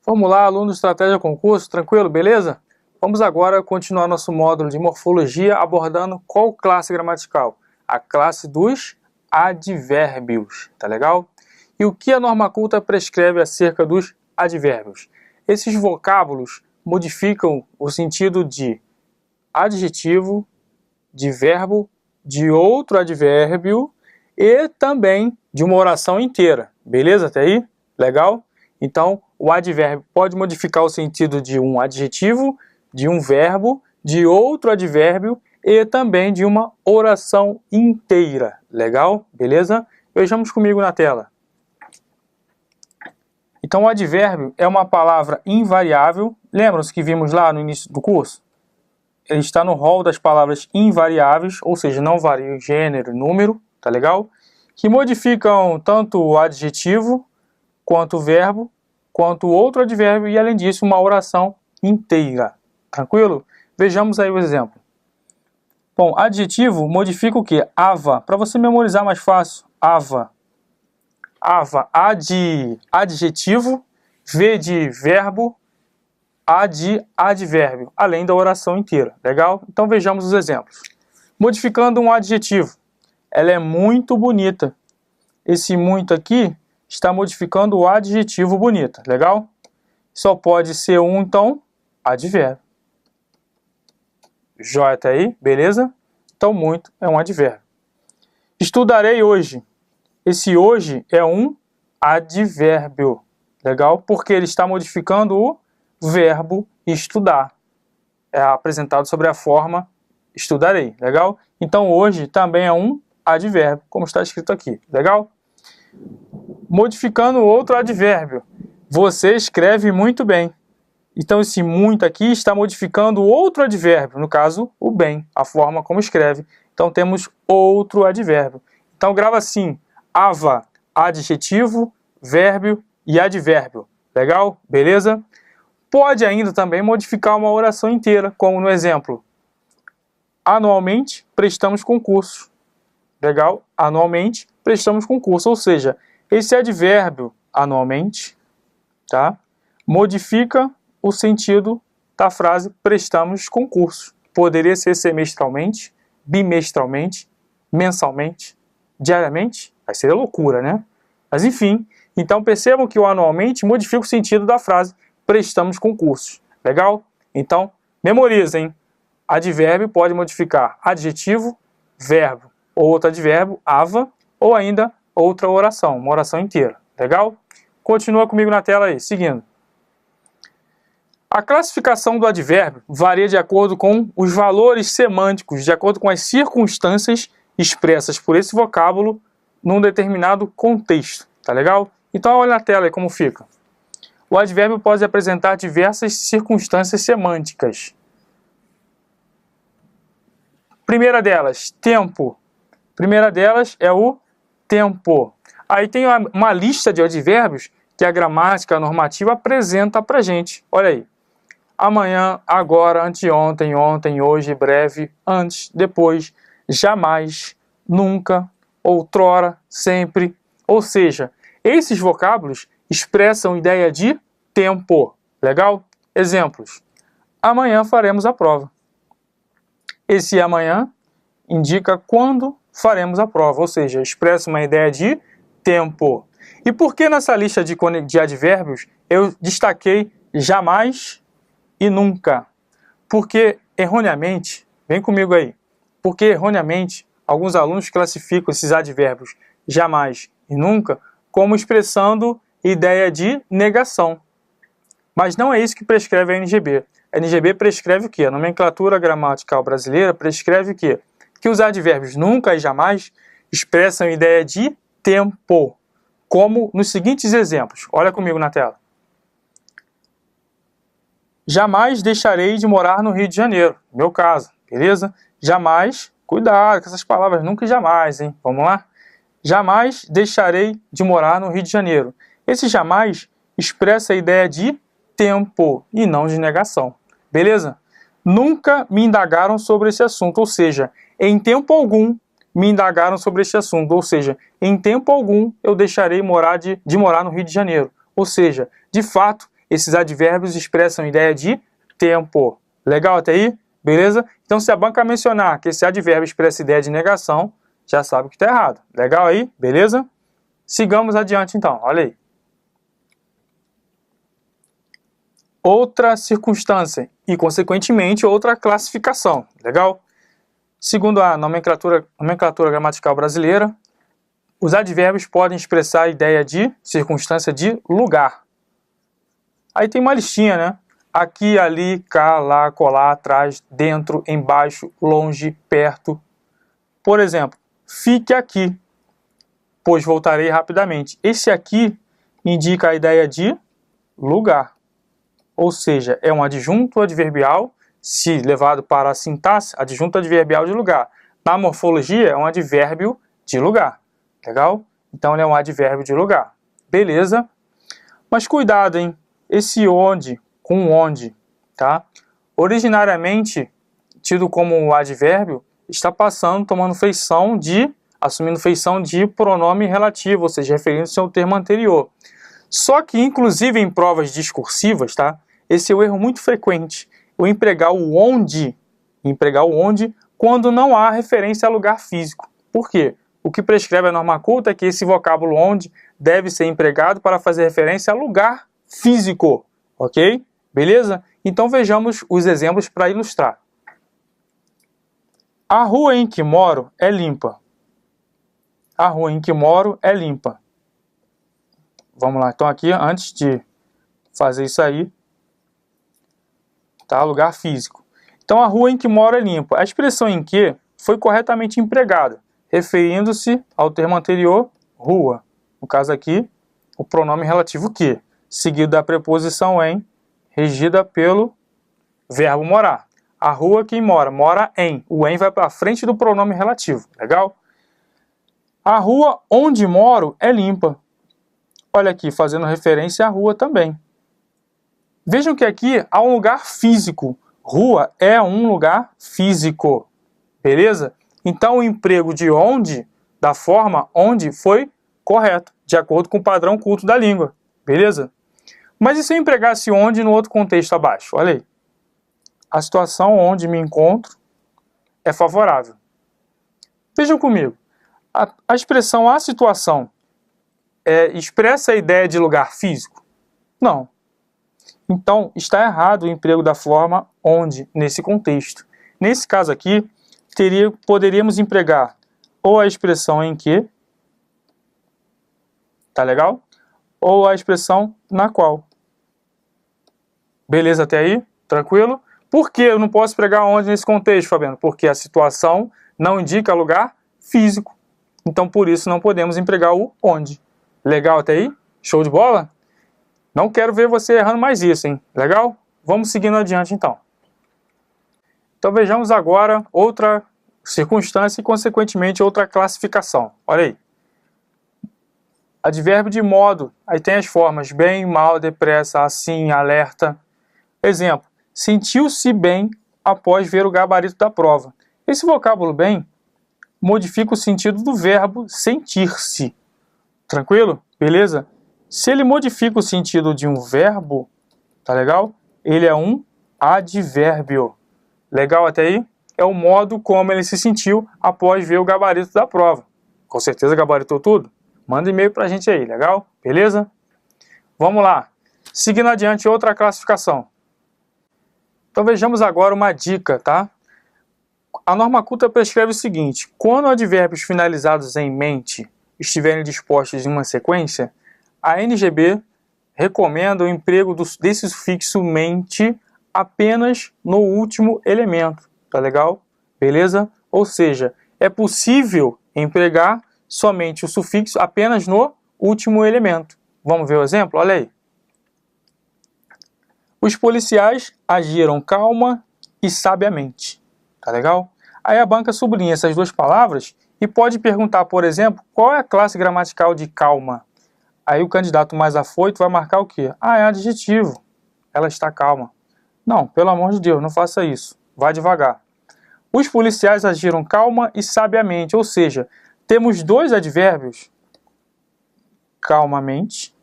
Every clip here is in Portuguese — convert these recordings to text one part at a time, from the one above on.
Vamos lá, aluno de Estratégia Concurso, tranquilo, beleza? Vamos agora continuar nosso módulo de Morfologia abordando qual classe gramatical? A classe dos advérbios, tá legal? E o que a norma culta prescreve acerca dos advérbios? Esses vocábulos modificam o sentido de adjetivo, de verbo, de outro advérbio e também de uma oração inteira, beleza até aí? Legal? Então, o advérbio pode modificar o sentido de um adjetivo, de um verbo, de outro advérbio e também de uma oração inteira. Legal? Beleza? Vejamos comigo na tela. Então, o advérbio é uma palavra invariável. Lembram-se que vimos lá no início do curso? Ele está no rol das palavras invariáveis, ou seja, não varia o gênero e número, tá legal? Que modificam tanto o adjetivo, quanto o verbo, quanto o outro advérbio e, além disso, uma oração inteira. Tranquilo? Vejamos aí o exemplo. Bom, adjetivo modifica o quê? Ava. Para você memorizar mais fácil, ava. Ava, A de adjetivo, V de verbo, A de advérbio, além da oração inteira. Legal? Então vejamos os exemplos. Modificando um adjetivo. Ela é muito bonita. Esse muito aqui está modificando o adjetivo bonita. Legal? Só pode ser um, então, advérbio. Joia até aí? Beleza? Então, muito é um advérbio. Estudarei hoje. Esse hoje é um advérbio. Legal? Porque ele está modificando o verbo estudar. É apresentado sobre a forma estudarei. Legal? Então, hoje também é um advérbio, como está escrito aqui. Legal? Modificando outro advérbio. Você escreve muito bem. Então, esse muito aqui está modificando outro advérbio, no caso, o bem, a forma como escreve. Então, temos outro advérbio. Então, grava assim, ava, adjetivo, verbo e advérbio. Legal? Beleza? Pode ainda também modificar uma oração inteira, como no exemplo. Anualmente, prestamos concursos. Legal? Anualmente, prestamos concurso. Ou seja, esse advérbio, anualmente, tá? Modifica o sentido da frase prestamos concurso. Poderia ser semestralmente, bimestralmente, mensalmente, diariamente. Aí seria loucura, né? Mas enfim, então percebam que o anualmente modifica o sentido da frase prestamos concursos. Legal? Então, memorizem. Advérbio pode modificar adjetivo, verbo ou outro advérbio, ava, ou ainda outra oração, uma oração inteira. Legal? Continua comigo na tela aí, seguindo. A classificação do advérbio varia de acordo com os valores semânticos, de acordo com as circunstâncias expressas por esse vocábulo num determinado contexto. Tá legal? Então, olha na tela aí como fica. O advérbio pode apresentar diversas circunstâncias semânticas. Primeira delas, tempo. Primeira delas é o tempo. Aí tem uma lista de advérbios que a gramática normativa apresenta pra gente. Olha aí. Amanhã, agora, anteontem, ontem, hoje, breve, antes, depois, jamais, nunca, outrora, sempre. Ou seja, esses vocábulos expressam ideia de tempo. Legal? Exemplos. Amanhã faremos a prova. Esse amanhã indica quando faremos a prova, ou seja, expressa uma ideia de tempo. E por que nessa lista de advérbios eu destaquei jamais e nunca? Porque erroneamente, vem comigo aí, porque erroneamente alguns alunos classificam esses advérbios jamais e nunca como expressando ideia de negação. Mas não é isso que prescreve a NGB. A NGB prescreve o quê? A nomenclatura gramatical brasileira prescreve o quê? Que os advérbios nunca e jamais expressam ideia de tempo, como nos seguintes exemplos. Olha comigo na tela. Jamais deixarei de morar no Rio de Janeiro. Meu caso, beleza? Jamais, cuidado com essas palavras, nunca e jamais, hein? Vamos lá? Jamais deixarei de morar no Rio de Janeiro. Esse jamais expressa a ideia de tempo e não de negação. Beleza? Nunca me indagaram sobre esse assunto, ou seja, em tempo algum me indagaram sobre esse assunto, ou seja, em tempo algum eu deixarei de morar no Rio de Janeiro. Ou seja, de fato, esses advérbios expressam a ideia de tempo. Legal até aí? Beleza? Então, se a banca mencionar que esse advérbio expressa ideia de negação, já sabe que está errado. Legal aí? Beleza? Sigamos adiante, então. Olha aí. Outra circunstância e, consequentemente, outra classificação. Legal? Segundo a nomenclatura gramatical brasileira, os advérbios podem expressar a ideia de circunstância de lugar. Aí tem uma listinha, né? Aqui, ali, cá, lá, colar, atrás, dentro, embaixo, longe, perto. Por exemplo, fique aqui, pois voltarei rapidamente. Esse aqui indica a ideia de lugar. Ou seja, é um adjunto adverbial, se levado para a sintaxe, adjunto adverbial de lugar. Na morfologia, é um advérbio de lugar. Legal? Então, ele é um advérbio de lugar. Beleza? Mas cuidado, hein? Esse onde, com onde, tá? Originariamente, tido como um advérbio, está assumindo feição de pronome relativo, ou seja, referindo-se ao termo anterior. Só que, inclusive em provas discursivas, tá? Esse é um erro muito frequente, o empregar o onde quando não há referência a lugar físico. Por quê? O que prescreve a norma culta é que esse vocábulo onde deve ser empregado para fazer referência a lugar físico, ok? Beleza? Então vejamos os exemplos para ilustrar. A rua em que moro é limpa. A rua em que moro é limpa. Vamos lá, então aqui, antes de fazer isso aí, tá? Lugar físico. Então a rua em que moro é limpa. A expressão em que foi corretamente empregada, referindo-se ao termo anterior, rua. No caso aqui, o pronome relativo que, seguido da preposição em, regida pelo verbo morar. A rua quem mora, mora em. O em vai para frente do pronome relativo. Legal? A rua onde moro é limpa. Olha aqui, fazendo referência à rua também. Vejam que aqui há um lugar físico. Rua é um lugar físico. Beleza? Então o emprego de onde, da forma onde, foi correto, de acordo com o padrão culto da língua. Beleza? Mas e se eu empregasse onde no outro contexto abaixo? Olha aí. A situação onde me encontro é favorável. Vejam comigo. A expressão a situação expressa a ideia de lugar físico? Não. Então, está errado o emprego da forma onde, nesse contexto. Nesse caso aqui, poderíamos empregar ou a expressão em que, tá legal? Ou a expressão na qual. Beleza até aí? Tranquilo? Por que eu não posso empregar onde nesse contexto, Fabiano? Porque a situação não indica lugar físico. Então, por isso, não podemos empregar o onde. Legal até aí? Show de bola? Não quero ver você errando mais isso, hein? Legal? Vamos seguindo adiante, então. Então, vejamos agora outra circunstância e, consequentemente, outra classificação. Olha aí. Advérbio de modo. Aí tem as formas bem, mal, depressa, assim, alerta. Exemplo. Sentiu-se bem após ver o gabarito da prova. Esse vocábulo bem modifica o sentido do verbo sentir-se. Tranquilo? Beleza? Se ele modifica o sentido de um verbo, tá legal? Ele é um advérbio. Legal até aí? É o modo como ele se sentiu após ver o gabarito da prova. Com certeza gabaritou tudo? Manda e-mail pra gente aí, legal? Beleza? Vamos lá. Seguindo adiante, outra classificação. Então vejamos agora uma dica, tá? A norma culta prescreve o seguinte: quando advérbios finalizados em mente estiverem dispostos em uma sequência, a NGB recomenda o emprego desse sufixo mente apenas no último elemento, tá legal? Beleza? Ou seja, é possível empregar somente o sufixo apenas no último elemento. Vamos ver o exemplo? Olha aí. Os policiais agiram calma e sabiamente. Tá legal? Aí a banca sublinha essas duas palavras e pode perguntar, por exemplo, qual é a classe gramatical de calma? Aí o candidato mais afoito vai marcar o quê? Ah, é adjetivo. Ela está calma. Não, pelo amor de Deus, não faça isso. Vai devagar. Os policiais agiram calma e sabiamente, ou seja, temos dois advérbios, calmamente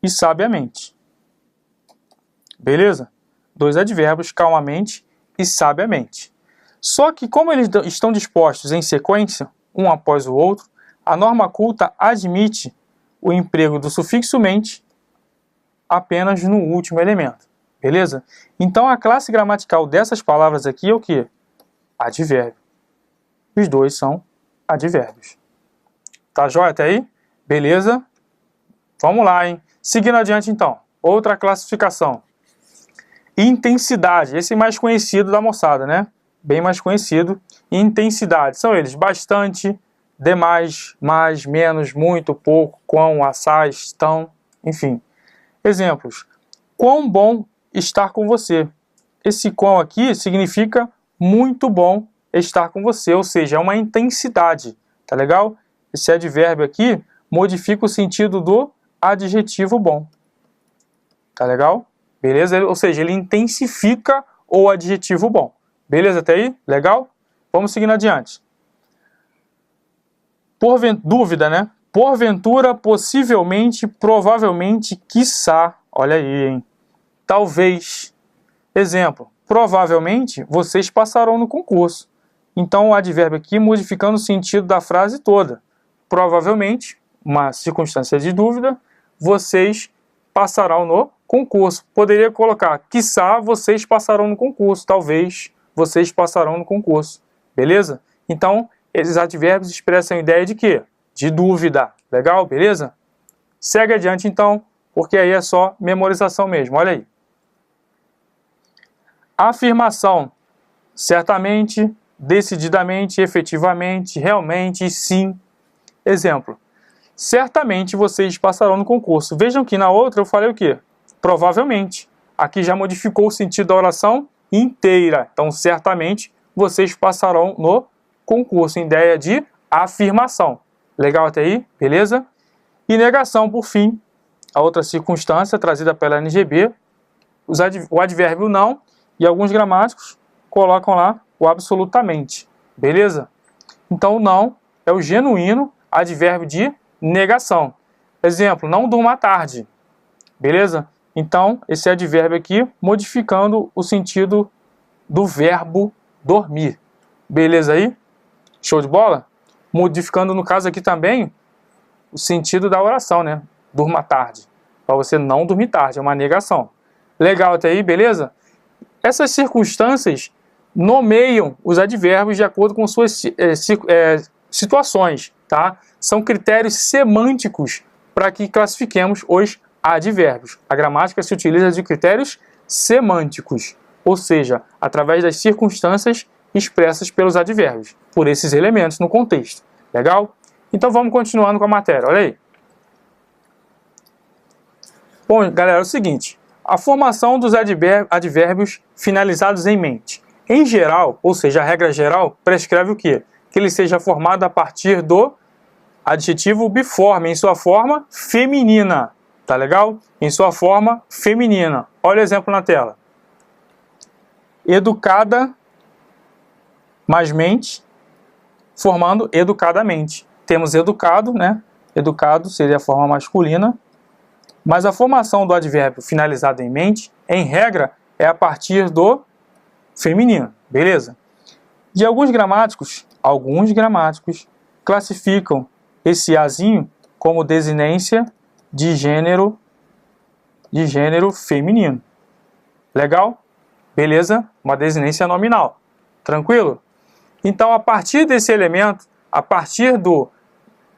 e sabiamente. Beleza? 2 advérbios, calmamente e sabiamente. Só que como eles estão dispostos em sequência, um após o outro, a norma culta admite o emprego do sufixo mente apenas no último elemento. Beleza? Então a classe gramatical dessas palavras aqui é o quê? Advérbio. Os dois são advérbios. Tá jóia até aí? Beleza? Vamos lá, hein? Seguindo adiante então. Outra classificação. Intensidade. Esse mais conhecido da moçada, né? Bem mais conhecido. Intensidade. São eles bastante, demais, mais, menos, muito, pouco, quão, assaz, tão, enfim. Exemplos. Quão bom estar com você. Esse quão aqui significa muito bom estar com você, ou seja, é uma intensidade, tá legal? Esse advérbio aqui modifica o sentido do adjetivo bom, tá legal? Beleza? Ou seja, ele intensifica o adjetivo bom. Beleza até aí? Legal? Vamos seguindo adiante. Dúvida, né? Porventura, possivelmente, provavelmente, quiçá. Olha aí, hein? Talvez. Exemplo. Provavelmente, vocês passarão no concurso. Então, o advérbio aqui modificando o sentido da frase toda. Provavelmente, uma circunstância de dúvida, vocês passarão no concurso. Poderia colocar, quiçá vocês passarão no concurso. Talvez vocês passarão no concurso. Beleza? Então, esses advérbios expressam a ideia de quê? De dúvida. Legal? Beleza? Segue adiante, então, porque aí é só memorização mesmo. Olha aí. Afirmação. Certamente, decididamente, efetivamente, realmente, sim. Exemplo. Certamente vocês passarão no concurso. Vejam que na outra eu falei o quê? Provavelmente. Aqui já modificou o sentido da oração inteira. Então, certamente vocês passarão no concurso. Ideia de afirmação. Legal até aí? Beleza? E negação, por fim. A outra circunstância trazida pela NGB. O advérbio não. E alguns gramáticos colocam lá o absolutamente. Beleza? Então, o não é o genuíno advérbio de negação. Exemplo, não durma à tarde. Beleza? Então, esse advérbio aqui modificando o sentido do verbo dormir. Beleza aí? Show de bola? Modificando, no caso aqui também, o sentido da oração, né? Durma à tarde. Para você não dormir tarde, é uma negação. Legal até aí, beleza? Essas circunstâncias nomeiam os advérbios de acordo com suas situações, tá? São critérios semânticos para que classifiquemos os advérbios. A gramática se utiliza de critérios semânticos, ou seja, através das circunstâncias expressas pelos advérbios, por esses elementos no contexto. Legal? Então vamos continuando com a matéria, olha aí. Bom, galera, é o seguinte, a formação dos advérbios finalizados em mente. Em geral, ou seja, a regra geral, prescreve o quê? Que ele seja formado a partir do adjetivo biforme, em sua forma feminina. Tá legal? Em sua forma feminina. Olha o exemplo na tela. Educada mais mente, formando educadamente. Temos educado, né? Educado seria a forma masculina. Mas a formação do advérbio finalizado em mente, em regra, é a partir do feminino. Beleza? E alguns gramáticos classificam esse azinho como desinência de gênero feminino. Legal? Beleza? Uma desinência nominal. Tranquilo? Então, a partir desse elemento, a partir do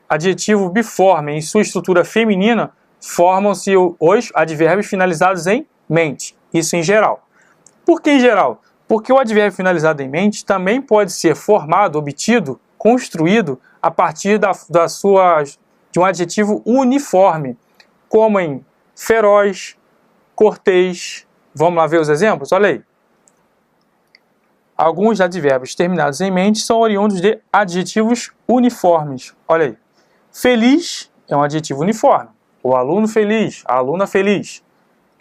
adjetivo biforme em sua estrutura feminina, formam-se os advérbios finalizados em mente. Isso em geral. Por que em geral? Porque o advérbio finalizado em mente também pode ser formado, obtido, construído a partir de um adjetivo uniforme, como em feroz, cortês. Vamos lá ver os exemplos? Olha aí. Alguns advérbios terminados em mente são oriundos de adjetivos uniformes. Olha aí. Feliz é um adjetivo uniforme. O aluno feliz, a aluna feliz.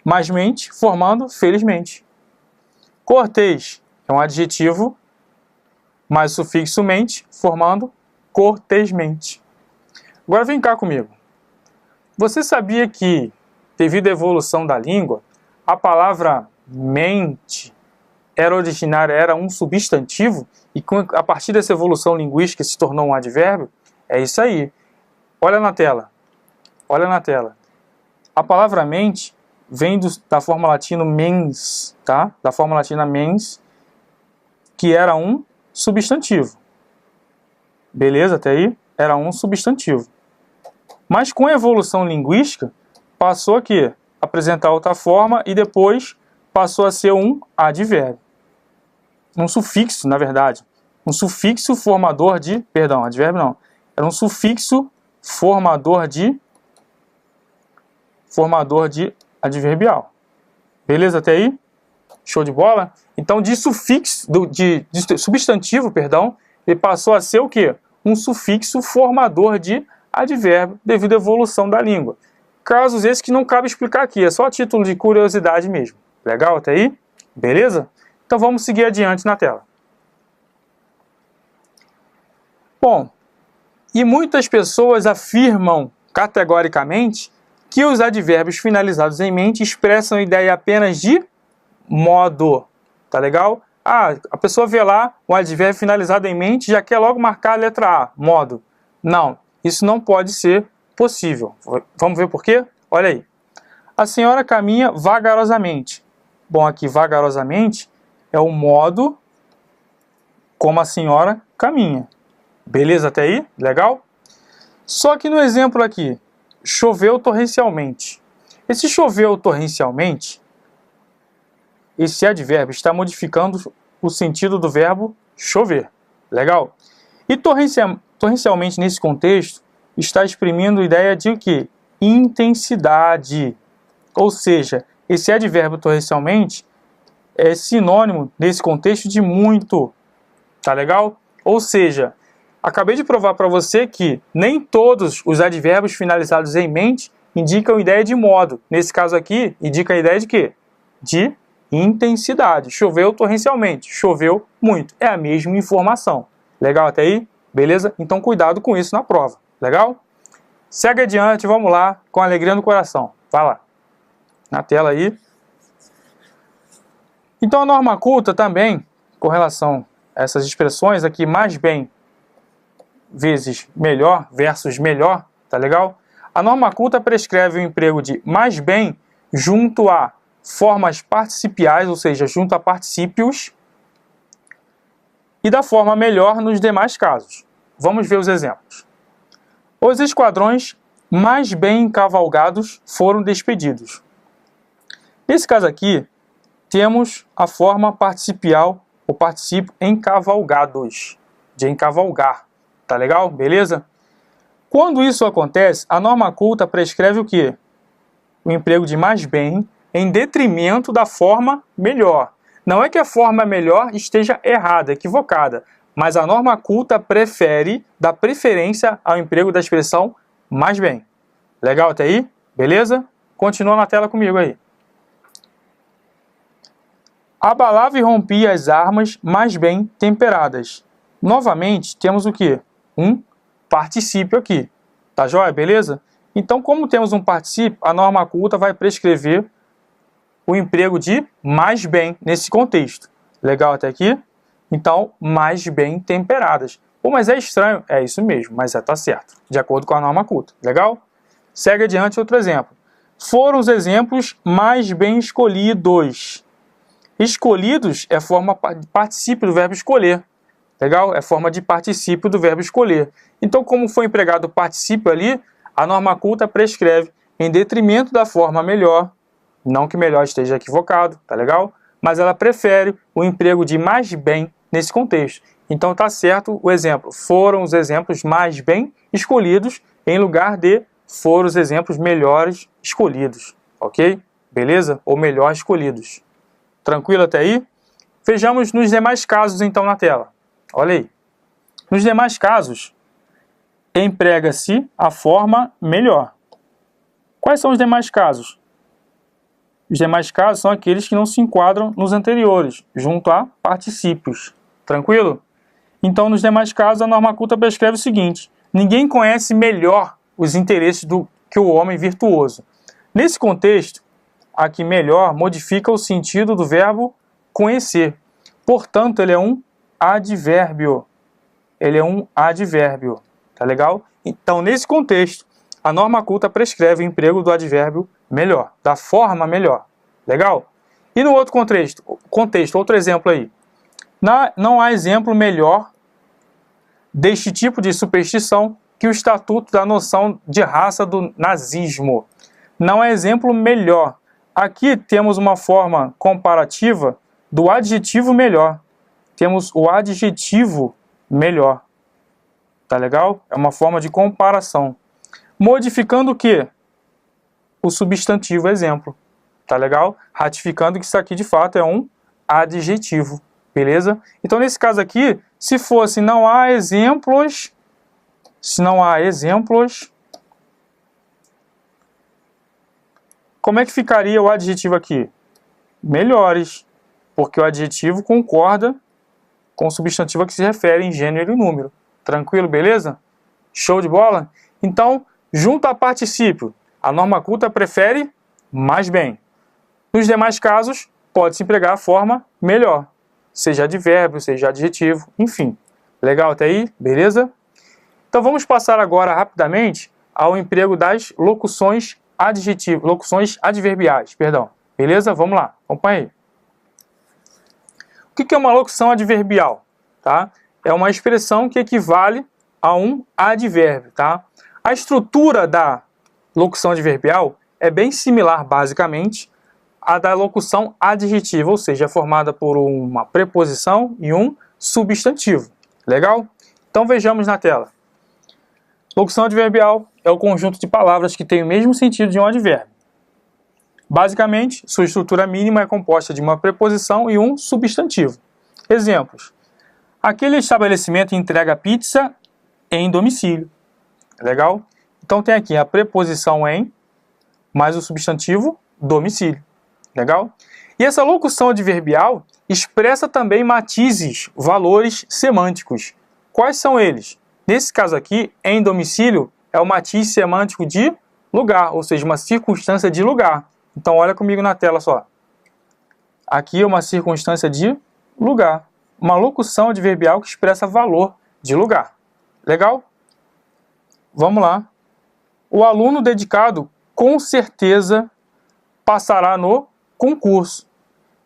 Mais mente, formando felizmente. Cortês é um adjetivo mais o sufixo mente, formando cortesmente. Agora vem cá comigo. Você sabia que devido à evolução da língua, a palavra mente era um substantivo e a partir dessa evolução linguística se tornou um advérbio? É isso aí. Olha na tela. Olha na tela. A palavra mente vem da forma latina mens, tá? Da forma latina mens, que era um substantivo. Beleza, até aí? Era um substantivo. Mas com a evolução linguística, passou aqui a apresentar outra forma e depois passou a ser um advérbio. Um sufixo, na verdade. Um sufixo formador de... Perdão, advérbio não. Era um sufixo formador de adverbial. Beleza até aí? Show de bola? Então, de sufixo, de substantivo, perdão, ele passou a ser o quê? Um sufixo formador de advérbio devido à evolução da língua. Casos esses que não cabe explicar aqui, é só a título de curiosidade mesmo. Legal até aí? Beleza? Então vamos seguir adiante na tela. Bom, e muitas pessoas afirmam categoricamente que os advérbios finalizados em mente expressam a ideia apenas de modo. Tá legal? Ah, a pessoa vê lá um advérbio finalizado em mente e já quer logo marcar a letra A, modo. Não, isso não pode ser possível. Vamos ver por quê? Olha aí. A senhora caminha vagarosamente. Bom, aqui vagarosamente é o modo como a senhora caminha. Beleza até aí? Legal? Só que no exemplo aqui, choveu torrencialmente. Esse choveu torrencialmente, esse advérbio está modificando o sentido do verbo chover. Legal? E torrencialmente nesse contexto está exprimindo a ideia de que intensidade. Ou seja, esse advérbio torrencialmente é sinônimo nesse contexto de muito. Tá legal? Ou seja, acabei de provar para você que nem todos os advérbios finalizados em mente indicam ideia de modo. Nesse caso aqui, indica a ideia de quê? De intensidade. Choveu torrencialmente, choveu muito. É a mesma informação. Legal até aí? Beleza? Então cuidado com isso na prova. Legal? Segue adiante, vamos lá, com alegria no coração. Vai lá. Na tela aí. Então a norma culta também, com relação a essas expressões aqui, mais bem vezes melhor versus melhor, tá legal? A norma culta prescreve o emprego de mais bem junto a formas participiais, ou seja, junto a particípios, e da forma melhor nos demais casos. Vamos ver os exemplos. Os esquadrões mais bem encavalgados foram despedidos. Nesse caso aqui, temos a forma participial, o particípio encavalgados, de encavalgar. Tá legal? Beleza? Quando isso acontece, a norma culta prescreve o quê? O emprego de mais bem em detrimento da forma melhor. Não é que a forma melhor esteja errada, equivocada, mas a norma culta dá preferência ao emprego da expressão mais bem. Legal até aí? Beleza? Continua na tela comigo aí. Abalava e rompia as armas mais bem temperadas. Novamente, temos o quê? Um particípio aqui. Tá joia? Beleza? Então, como temos um particípio, a norma culta vai prescrever o emprego de mais bem nesse contexto. Legal até aqui? Então, mais bem temperadas. Pô, mas é estranho. É isso mesmo, mas tá certo. De acordo com a norma culta. Legal? Segue adiante outro exemplo. Foram os exemplos mais bem escolhidos. Escolhidos é forma de particípio do verbo escolher. Legal? É forma de particípio do verbo escolher. Então, como foi empregado o particípio ali, a norma culta prescreve em detrimento da forma melhor, não que melhor esteja equivocado, tá legal? Mas ela prefere o emprego de mais bem nesse contexto. Então tá certo o exemplo. Foram os exemplos mais bem escolhidos em lugar de foram os exemplos melhores escolhidos. Ok? Beleza? Ou melhor escolhidos. Tranquilo até aí? Vejamos nos demais casos então na tela. Olha aí. Nos demais casos, emprega-se a forma melhor. Quais são os demais casos? Os demais casos são aqueles que não se enquadram nos anteriores, junto a particípios. Tranquilo? Então, nos demais casos, a norma culta prescreve o seguinte: ninguém conhece melhor os interesses do que o homem virtuoso. Nesse contexto, aqui melhor modifica o sentido do verbo conhecer. Portanto, ele é um advérbio. Ele é um advérbio. Tá legal? Então, nesse contexto, a norma culta prescreve o emprego do advérbio melhor, da forma melhor. Legal? E no outro contexto, outro exemplo aí. Não há exemplo melhor deste tipo de superstição que o estatuto da noção de raça do nazismo. Não há exemplo melhor. Aqui temos uma forma comparativa do adjetivo melhor. Temos o adjetivo melhor. Tá legal? É uma forma de comparação. Modificando o quê? O substantivo exemplo. Tá legal? Ratificando que isso aqui de fato é um adjetivo. Beleza? Então nesse caso aqui, se fosse não há exemplos, como é que ficaria o adjetivo aqui? Melhores, porque o adjetivo concorda com o substantivo a que se refere em gênero e número. Tranquilo, beleza? Show de bola? Então, junto a particípio, a norma culta prefere mais bem. Nos demais casos, pode-se empregar a forma melhor, seja advérbio, seja adjetivo, enfim. Legal até aí? Beleza? Então vamos passar agora rapidamente ao emprego das locuções adverbiais, perdão. Beleza? Vamos lá, acompanha aí. O que é uma locução adverbial? Tá? É uma expressão que equivale a um advérbio. Tá? A estrutura da locução adverbial é bem similar, basicamente, à da locução adjetiva, ou seja, é formada por uma preposição e um substantivo. Legal? Então vejamos na tela. Locução adverbial é o conjunto de palavras que tem o mesmo sentido de um advérbio. Basicamente, sua estrutura mínima é composta de uma preposição e um substantivo. Exemplos. Aquele estabelecimento entrega pizza em domicílio. Legal? Então tem aqui a preposição em, mais o substantivo domicílio. Legal? E essa locução adverbial expressa também matizes, valores semânticos. Quais são eles? Nesse caso aqui, em domicílio, é o matiz semântico de lugar, ou seja, uma circunstância de lugar. Então, olha comigo na tela só. Aqui é uma circunstância de lugar. Uma locução adverbial que expressa valor de lugar. Legal? Vamos lá. O aluno dedicado, com certeza, passará no concurso.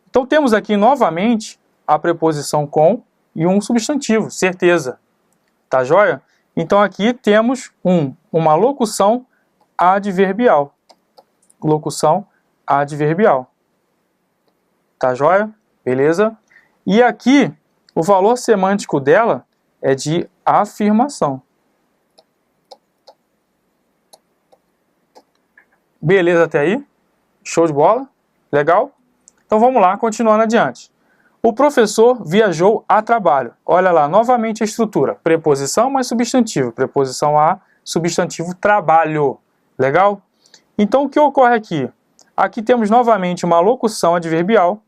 Então, temos aqui novamente a preposição com e um substantivo, certeza. Tá joia? Então, aqui temos uma locução adverbial. Locução adverbial. Tá joia? Beleza? E aqui, o valor semântico dela é de afirmação. Beleza até aí? Show de bola? Legal? Então vamos lá, continuando adiante. O professor viajou a trabalho. Olha lá, novamente a estrutura. Preposição mais substantivo. Preposição a, substantivo trabalho. Legal? Então o que ocorre aqui? Aqui temos novamente uma locução adverbial.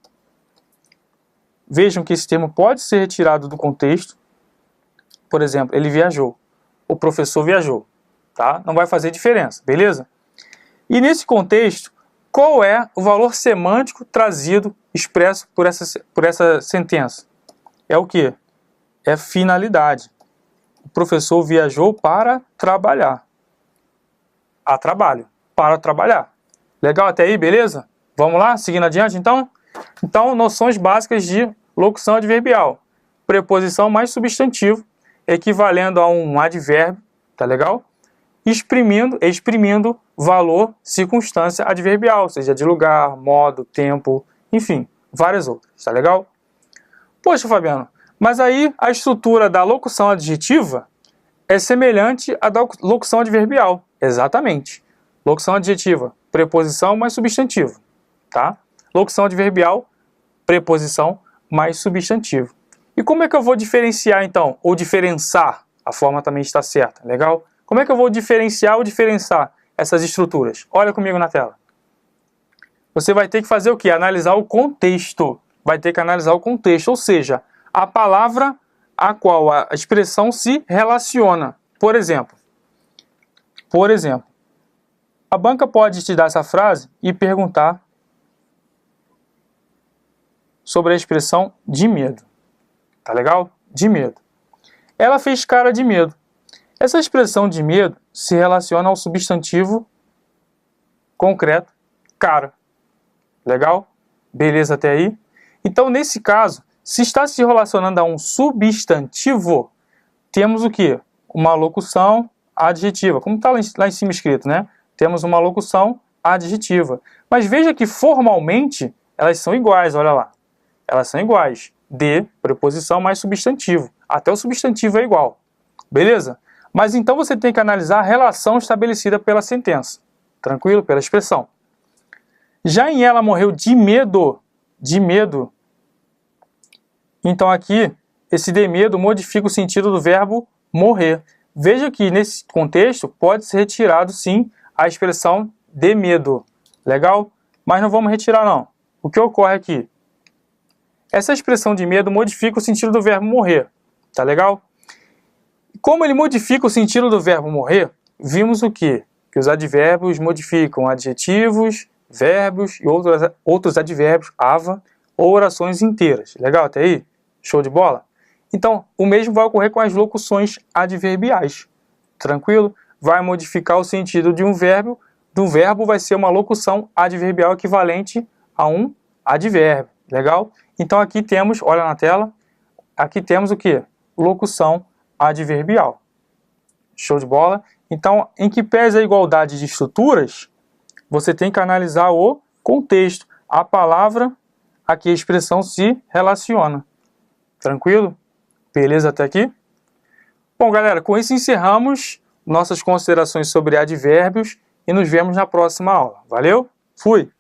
Vejam que esse termo pode ser retirado do contexto. Por exemplo, ele viajou. O professor viajou. Tá? Não vai fazer diferença, beleza? E nesse contexto, qual é o valor semântico trazido, expresso por essa sentença? É o quê? É finalidade. O professor viajou para trabalhar. A trabalho. Para trabalhar. Legal até aí, beleza? Vamos lá, seguindo adiante então? Então, noções básicas de locução adverbial. Preposição mais substantivo, equivalendo a um advérbio, tá legal? Exprimindo valor, circunstância adverbial, seja de lugar, modo, tempo, enfim, várias outras, tá legal? Poxa, Fabiano, mas aí a estrutura da locução adjetiva é semelhante à da locução adverbial. Exatamente. Locução adjetiva, preposição mais substantivo, tá? Locução adverbial, preposição mais substantivo. E como é que eu vou diferenciar então, ou diferenciar? A forma também está certa, legal? Como é que eu vou diferenciar ou diferenciar essas estruturas? Olha comigo na tela. Você vai ter que fazer o quê? Analisar o contexto. Vai ter que analisar o contexto, ou seja, a palavra a qual a expressão se relaciona. Por exemplo, A banca pode te dar essa frase e perguntar sobre a expressão de medo. Tá legal? De medo. Ela fez cara de medo. Essa expressão de medo se relaciona ao substantivo concreto, cara. Legal? Beleza até aí? Então, nesse caso, se está se relacionando a um substantivo, temos o quê? Uma locução adjetiva, como está lá em cima escrito, né? Temos uma locução adjetiva. Mas veja que formalmente elas são iguais, olha lá. Elas são iguais. De, preposição mais substantivo. Até o substantivo é igual. Beleza? Mas então você tem que analisar a relação estabelecida pela sentença. Tranquilo? Pela expressão. Já em ela morreu de medo. De medo. Então aqui, esse de medo modifica o sentido do verbo morrer. Veja que nesse contexto pode ser retirado sim a expressão de medo. Legal? Mas não vamos retirar não. O que ocorre aqui? Essa expressão de medo modifica o sentido do verbo morrer. Tá legal? Como ele modifica o sentido do verbo morrer, vimos o quê? Que os advérbios modificam adjetivos, verbos e outros advérbios, ava, ou orações inteiras. Legal até aí? Show de bola? Então, o mesmo vai ocorrer com as locuções adverbiais. Tranquilo? Vai modificar o sentido de um verbo. Do verbo vai ser uma locução adverbial equivalente a um advérbio. Legal? Então aqui temos, olha na tela, aqui temos o quê? Locução adverbial. Show de bola? Então, em que pese a igualdade de estruturas, você tem que analisar o contexto, a palavra a que a expressão se relaciona. Tranquilo? Beleza até aqui? Bom, galera, com isso encerramos nossas considerações sobre advérbios e nos vemos na próxima aula. Valeu? Fui!